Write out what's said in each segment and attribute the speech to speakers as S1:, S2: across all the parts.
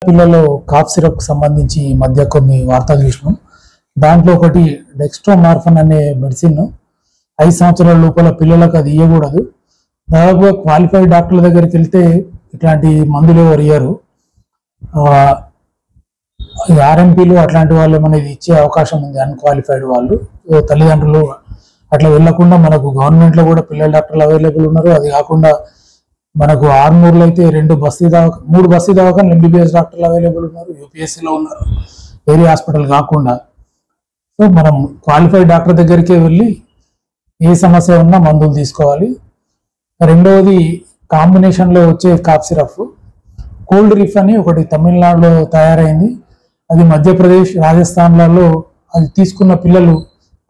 S1: పిల్లల్లో cough syrup సంబంధించి ఈ మధ్య కొన్ని వార్తలు చూసినాం. దాంట్లో ఒకటి డెక్స్ట్రోమార్ఫన్ అనే మెడిసిన్ 5 సంవత్సరాల లోపల పిల్లలకు అది ఇవ్వకూడదు. దాదాపుగా క్వాలిఫైడ్ డాక్టర్ల దగ్గరికి వెళ్తే ఇట్లాంటి మందులు ఎవరు ఇయ్యరు. ఆర్ఎంపీలు అట్లాంటి వాళ్ళు అనేది ఇచ్చే అవకాశం ఉంది, అన్క్వాలిఫైడ్ వాళ్ళు. తల్లిదండ్రులు అట్లా వెళ్లకుండా మనకు గవర్నమెంట్లో కూడా పిల్లల డాక్టర్లు అవైలబుల్ ఉన్నారు. అది కాకుండా మనకు ఆర్మూర్లో అయితే 3 బస్తీ దవాఖానలు ఎంబీబీఎస్ డాక్టర్లు అవైలబుల్ ఉన్నారు, యూపీఎస్సీలో ఉన్నారు, ఏరియా హాస్పిటల్ కాకుండా. సో మనం క్వాలిఫైడ్ డాక్టర్ దగ్గరికే వెళ్ళి ఏ సమస్య ఉన్నా మందులు తీసుకోవాలి. రెండవది కాంబినేషన్లో వచ్చే కాఫ్ సిరప్ కోల్డ్ రిఫ్ అని ఒకటి తమిళనాడులో తయారైంది. అది మధ్యప్రదేశ్, రాజస్థాన్లలో అది తీసుకున్న పిల్లలు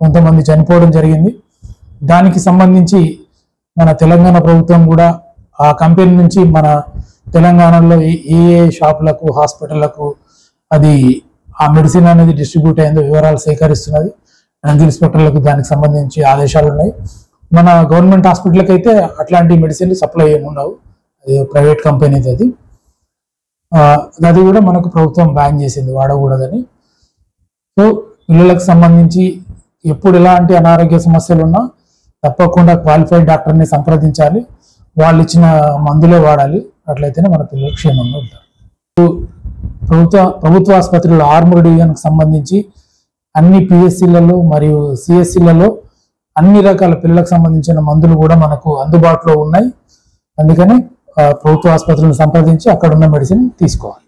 S1: కొంతమంది చనిపోవడం జరిగింది. దానికి సంబంధించి మన తెలంగాణ ప్రభుత్వం కూడా ఆ కంపెనీ నుంచి మన తెలంగాణలో ఏ షాపులకు, హాస్పిటళ్లకు అది ఆ మెడిసిన్ అనేది డిస్ట్రిబ్యూట్ అయిందో వివరాలు సేకరిస్తున్నది. డ్రగ్ ఇన్స్పెక్టర్లకు దానికి సంబంధించి ఆదేశాలు ఉన్నాయి. మన గవర్నమెంట్ హాస్పిటల్కి అయితే అట్లాంటి మెడిసిన్లు సప్లై ఉండవు, అది ప్రైవేట్ కంపెనీది. అది కూడా మనకు ప్రభుత్వం బ్యాన్ చేసింది, వాడకూడదని. సో పిల్లలకు సంబంధించి ఎప్పుడు ఎలాంటి అనారోగ్య సమస్యలు ఉన్నా తప్పకుండా క్వాలిఫైడ్ డాక్టర్ని సంప్రదించాలి, వాళ్ళు ఇచ్చిన మందులే వాడాలి. అట్లయితేనే మన పిల్లలు క్షేమంగా ఉంటారు. ప్రభుత్వ ఆసుపత్రుల్లో ఆర్మూర్ డివిజన్కి సంబంధించి అన్ని పిఎస్సీలలో మరియు సిఎస్సీలలో అన్ని రకాల పిల్లలకు సంబంధించిన మందులు కూడా మనకు అందుబాటులో ఉన్నాయి. అందుకని ప్రభుత్వ ఆసుపత్రులను సంప్రదించి అక్కడ ఉన్న మెడిసిన్ తీసుకోవాలి.